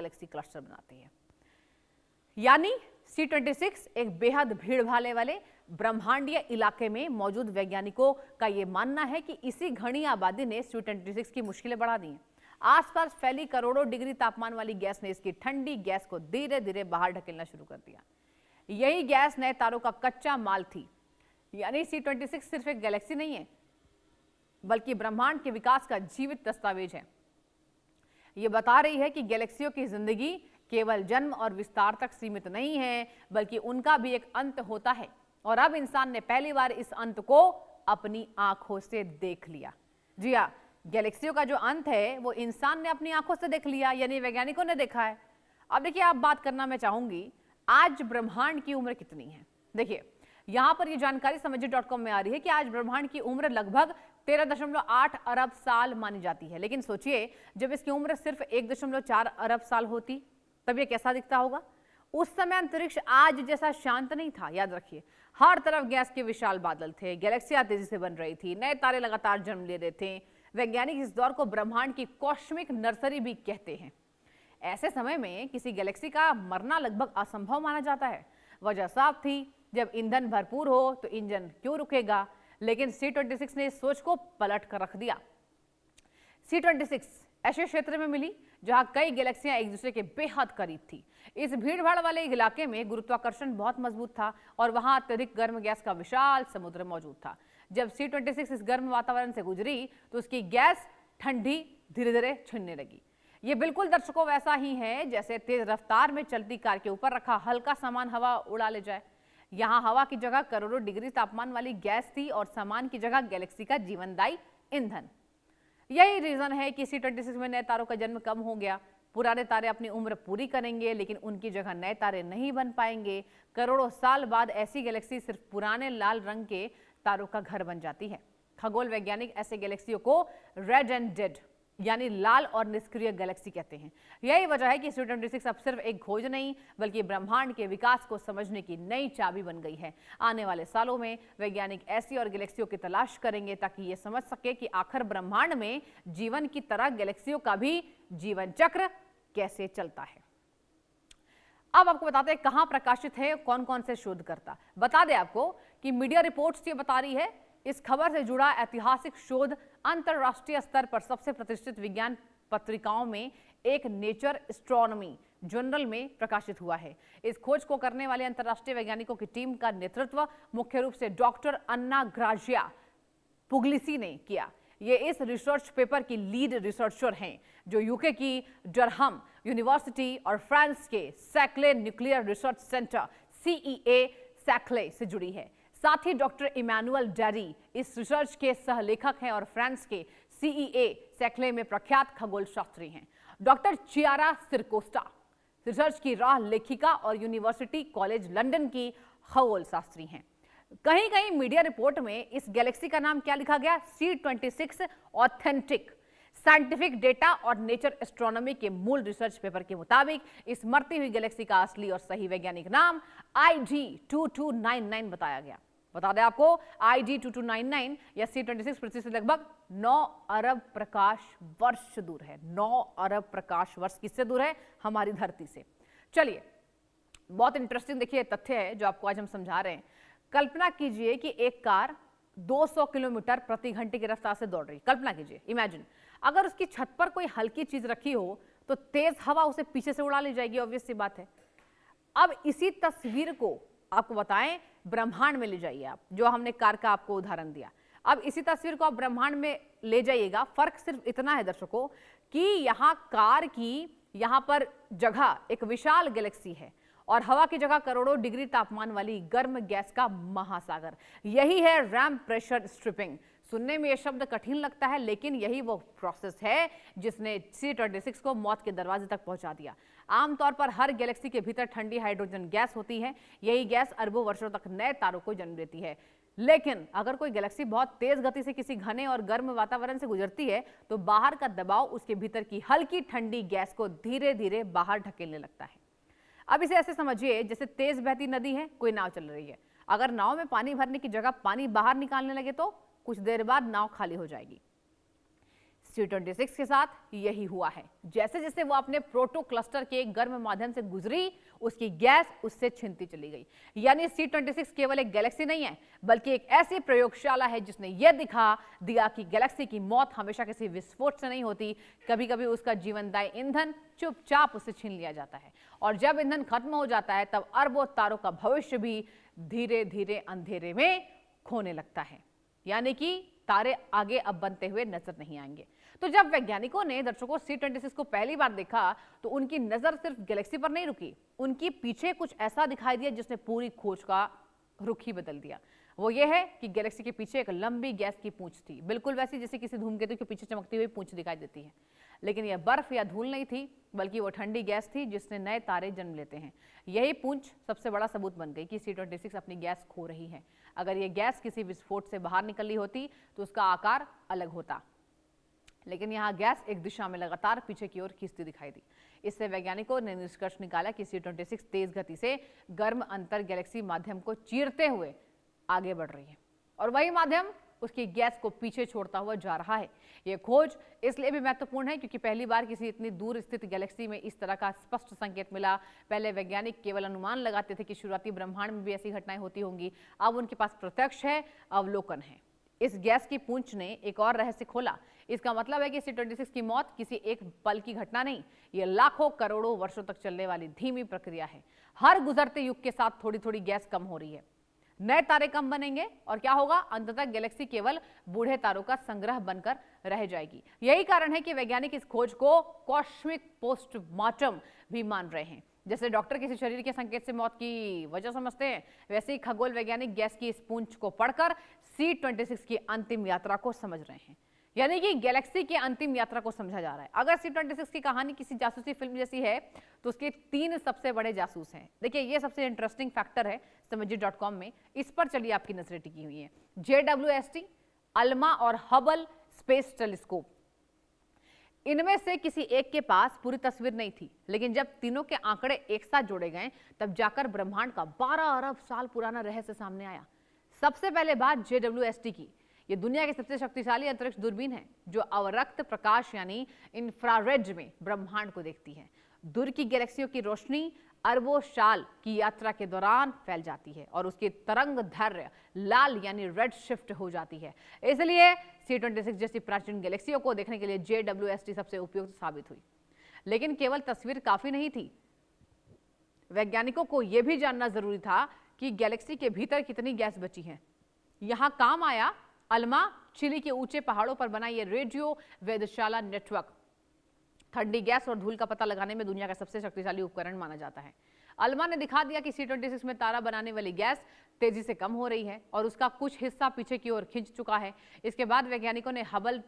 Galaxy cluster बनाती है। यानी C26 एक बेहद भीड़ भाड़ वाले ब्रह्मांडीय इलाके में मौजूद वैज्ञानिकों का यह मानना है कि इसी घनी आबादी ने C26 की मुश्किलें बढ़ा दी हैं। आसपास फैली करोड़ों डिग्री तापमान वाली गैस ने इसकी ठंडी गैस को धीरे धीरे बाहर ढकेलना शुरू कर दिया। यही गैस नए तारों का कच्चा माल थी। यानी C26 सिर्फ एक गैलेक्सी नहीं है, बल्कि ब्रह्मांड के विकास का जीवित दस्तावेज है। यह बता रही है कि गैलेक्सियों की जिंदगी केवल जन्म और विस्तार तक सीमित नहीं है, बल्कि उनका भी एक अंत होता है। और अब इंसान ने पहली बार इस अंत को अपनी आंखों से देख लिया। जी हाँ, गैलेक्सियों का जो अंत है वो इंसान ने अपनी आंखों से देख लिया, यानी वैज्ञानिकों ने देखा है। अब देखिए, आप बात करना मैं चाहूंगी, आज ब्रह्मांड की उम्र कितनी है। देखिए, यहां पर ये जानकारी समझिए.com में आ रही है कि आज ब्रह्मांड की उम्र लगभग 13.8 अरब साल मानी जाती है। लेकिन सोचिए, जब इसकी उम्र सिर्फ 1.4 अरब साल होती तब ये कैसा दिखता होगा। उस समय अंतरिक्ष आज जैसा शांत नहीं था। याद रखिए, हर तरफ गैस के विशाल बादल थे, गैलेक्सियां तेजी से बन रही थी, नए तारे लगातार जन्म ले रहे थे। वैज्ञानिक इस दौर को ब्रह्मांड की कॉस्मिक नर्सरी भी कहते हैं। ऐसे समय में किसी गैलेक्सी का मरना लगभग असंभव माना जाता है। वजह साफ थी, जब ईंधन भरपूर हो तो इंजन क्यों रुकेगा। लेकिन C26 ने इस सोच को पलट कर रख दिया। C26 ऐसे क्षेत्र में मिली जहां कई गैलेक्सियां एक दूसरे के बेहद करीब थी। इस भीड़भाड़ वाले इलाके में गुरुत्वाकर्षण बहुत मजबूत था और वहां अत्यधिक गर्म गैस का विशाल समुद्र मौजूद था। जब C26 इस गर्म वातावरण से गुजरी तो उसकी गैस ठंडी धीरे धीरे छिनने लगी। ये बिल्कुल दर्शकों वैसा ही है जैसे तेज रफ्तार में चलती कार के ऊपर रखा हल्का सामान हवा उड़ा ले जाए। यहाँ हवा की जगह करोड़ों डिग्री तापमान वाली गैस थी और सामान की जगह गैलेक्सी का जीवनदायी ईंधन। यही रीजन है कि C26 में नए तारों का जन्म कम हो गया। पुराने तारे अपनी उम्र पूरी करेंगे, लेकिन उनकी जगह नए तारे नहीं बन पाएंगे। करोड़ों साल बाद ऐसी गैलेक्सी सिर्फ पुराने लाल रंग के तारों का घर बन जाती है। खगोल वैज्ञानिक ऐसे गैलेक्सियों को रेड एंड डेड यानी लाल और निष्क्रिय गैलेक्सी कहते हैं। यही वजह है कि C26 अब सिर्फ एक खोज नहीं, बल्कि ब्रह्मांड के विकास को समझने की नई चाबी बन गई है। आने वाले सालों में वैज्ञानिक ऐसी और गैलेक्सियों की तलाश करेंगे ताकि ये समझ सके कि आखिर ब्रह्मांड में जीवन की तरह गैलेक्सियों का भी जीवन चक्र कैसे चलता है। अब आपको बताते हैं कहां प्रकाशित है कौन कौन से शोधकर्ता। बता दें आपको कि मीडिया रिपोर्ट्स ये बता रही है इस खबर से जुड़ा ऐतिहासिक शोध अंतरराष्ट्रीय स्तर पर सबसे प्रतिष्ठित विज्ञान पत्रिकाओं में एक नेचर एस्ट्रोनॉमी जर्नल में प्रकाशित हुआ है। इस खोज को करने वाले अंतरराष्ट्रीय वैज्ञानिकों की टीम का नेतृत्व मुख्य रूप से डॉक्टर अन्ना ग्राजिया पुग्लिसी ने किया। ये इस रिसर्च पेपर की लीड रिसर्चर हैं, जो यूके की डरहम यूनिवर्सिटी और फ्रांस के सैक्ले न्यूक्लियर रिसर्च सेंटर CEA सैक्ले से जुड़ी है। साथ ही डॉक्टर इमैनुअल डेरी इस रिसर्च के सहलेखक हैं और फ्रांस के CEA सैक्ले में प्रख्यात खगोल शास्त्री हैं। डॉक्टर चियारा सिरकोस्टा रिसर्च की राह लेखिका और यूनिवर्सिटी कॉलेज लंदन की खगोल शास्त्री हैं। कहीं कहीं मीडिया रिपोर्ट में इस गैलेक्सी का नाम क्या लिखा गया, C26 ऑथेंटिक। साइंटिफिक डेटा और नेचर एस्ट्रोनॉमी के मूल रिसर्च पेपर के मुताबिक इस मरती हुई गैलेक्सी का असली और सही वैज्ञानिक नाम IG2299 बताया गया। बता दें आपको, IG2299 या C26 पृथ्वी से लगभग 9 अरब प्रकाश वर्ष दूर है। 9 अरब प्रकाश वर्ष किससे दूर है? हमारी धरती से। चलिए, बहुत इंटरेस्टिंग देखिए तथ्य है जो आपको आज हम समझा रहे हैं। कल्पना कीजिए कि एक कार 200 किलोमीटर प्रति घंटे की रफ्तार से दौड़ रही। कल्पना कीजिए, इमेजिन, अगर उसकी छत पर कोई हल्की चीज रखी हो तो तेज हवा उसे पीछे से उड़ा ले जाएगी, ऑब्वियस सी बात है। अब इसी तस्वीर को आपको बताएं ब्रह्मांड में ले जाइए आप, जो हमने कार का आपको उदाहरण दिया। अब इसी तस्वीर को आप ब्रह्मांड में ले जाइएगा। फर्क सिर्फ इतना है दर्शकों कि यहाँ कार की यहाँ पर जगह एक विशाल गैलेक्सी है और हवा की जगह करोड़ों डिग्री तापमान वाली गर्म गैस का महासागर। यही है रैम प्रेशर स्ट्रिपिंग। सुनने में यह शब्द कठिन लगता है, लेकिन यही वो प्रोसेस है जिसने C26 को मौत के दरवाजे तक पहुंचा दिया। आमतौर पर हर गैलेक्सी के भीतर ठंडी हाइड्रोजन गैस होती है। यही गैस अरबों वर्षों तक नए तारों को जन्म देती है। लेकिन अगर कोई गैलेक्सी बहुत तेज गति से किसी घने और गर्म वातावरण से गुजरती है तो बाहर का दबाव उसके भीतर की हल्की ठंडी गैस को धीरे धीरे बाहर ढकेलने लगता है। अब इसे ऐसे समझिए जैसे तेज बहती नदी है, कोई नाव चल रही है। अगर नाव में पानी भरने की जगह पानी बाहर निकालने लगे तो कुछ देर बाद नाव खाली हो जाएगी। C26 के साथ यही हुआ है। जैसे जैसे वो अपने प्रोटो क्लस्टर के गर्म माध्यम से गुजरी, उसकी गैस उससे छिनती चली गई। यानी C26 केवल एक गैलेक्सी नहीं है, बल्कि एक ऐसी प्रयोगशाला है जिसने यह दिखा दिया कि गैलेक्सी की मौत हमेशा किसी विस्फोट से नहीं होती। कभी कभी उसका जीवनदायी ईंधन चुपचाप उससे छीन लिया जाता है, और जब ईंधन खत्म हो जाता है तब अरबों तारों का भविष्य भी धीरे धीरे अंधेरे में खोने लगता है। यानी कि तारे आगे अब बनते हुए नजर नहीं आएंगे। तो जब वैज्ञानिकों ने दर्शकों C26 को पहली बार देखा तो उनकी नजर सिर्फ गैलेक्सी पर नहीं रुकी, उनकी पीछे कुछ ऐसा दिखाई दिया जिसने पूरी खोज का रुख ही बदल दिया। वो ये है कि गैलेक्सी के पीछे एक लंबी गैस की पूंछ थी, बिल्कुल वैसी जैसे किसी धूमकेतु के पीछे चमकती हुई पूंछ दिखाई देती है। लेकिन यह बर्फ या धूल नहीं थी, बल्कि वो ठंडी गैस थी जिसने नए तारे जन्म लेते हैं। यही पूंछ सबसे बड़ा सबूत बन गई कि C26 अपनी गैस खो रही है। अगर ये गैस किसी विस्फोट से बाहर निकली होती तो उसका आकार अलग होता, लेकिन यहाँ गैस एक दिशा में लगातार पीछे की ओर खींचती दिखाई दी। इससे वैज्ञानिकों ने निष्कर्ष निकाला कि C26 तेज गति से गर्म अंतर गैलेक्सी माध्यम को चीरते हुए आगे बढ़ रही है, और वही माध्यम उसकी गैस को पीछे छोड़ता हुआ जा रहा है। यह खोज इसलिए भी महत्वपूर्ण है क्योंकि पहली बार किसी इतनी दूर स्थित गैलेक्सी में इस तरह का स्पष्ट संकेत मिला। पहले वैज्ञानिक केवल अनुमान लगाते थे कि शुरुआती ब्रह्मांड में भी ऐसी घटनाएं होती होंगी, अब उनके पास प्रत्यक्ष है, अवलोकन है। इस गैस की पूंछ ने एक और रहस्य खोला। इसका मतलब है कि C26 की मौत किसी एक पल की घटना नहीं, यह लाखों करोड़ों वर्षों तक चलने वाली धीमी प्रक्रिया है। हर गुजरते युग के साथ थोड़ी थोड़ी गैस कम हो रही है, नए तारे कम बनेंगे, और क्या होगा, अंततः गैलेक्सी केवल बूढ़े तारों का संग्रह बनकर रह जाएगी। यही कारण है कि वैज्ञानिक इस खोज को कॉस्मिक पोस्टमार्टम भी मान रहे हैं। जैसे डॉक्टर किसी शरीर के संकेत से मौत की वजह समझते हैं, वैसे ही खगोल वैज्ञानिक गैस की इस पूंछ को पढ़कर C26 की अंतिम यात्रा को समझ रहे हैं। यानी कि गैलेक्सी की अंतिम यात्रा को समझा जा रहा है। अगर C26 की कहानी किसी जासूसी फिल्म जैसी है तो उसके 3 सबसे बड़े जासूस हैं। देखिए, ये सबसे इंटरेस्टिंग फैक्टर है समझिए.com में, इस पर चलिए आपकी नजरें टिकी हुई है। JWST, अल्मा और हबल स्पेस टेलीस्कोप, इनमें से किसी एक के पास पूरी तस्वीर नहीं थी, लेकिन जब तीनों के आंकड़े एक साथ जोड़े गए तब जाकर ब्रह्मांड का 12 अरब साल पुराना रहस्य सामने आया। सबसे पहले बात JWST की। ये दुनिया की सबसे शक्तिशाली अंतरिक्ष दूरबीन है जो अवरक्त प्रकाश यानी इंफ्रारेड में ब्रह्मांड को देखती है। दूर की गैलेक्सियों की रोशनी अरबों साल की यात्रा के दौरान फैल जाती है और उसकी तरंग दैर्घ्य लाल यानी रेड शिफ्ट हो जाती है। इसलिए C26 जैसी प्राचीन गैलेक्सियों को देखने के लिए JWST सबसे उपयुक्त साबित हुई। लेकिन केवल तस्वीर काफी नहीं थी, वैज्ञानिकों को यह भी जानना जरूरी था कि गैलेक्सी के भीतर कितनी गैस बची है। यहां काम आया अल्मा, चिली के ऊंचे पहाड़ों पर बना यह रेडियो वेधशाला नेटवर्क। ठंडी गैस और धूल का पता लगाने में दुनिया का सबसे शक्तिशाली उपकरण माना जाता है। अल्मा ने दिखा दिया कि C26 में तारा बनाने वाली गैस तेजी से कम हो रही है और उसका कुछ हिस्सा पीछे की ओर खिंच चुका है। इसके बाद वैज्ञानिकों ने हबल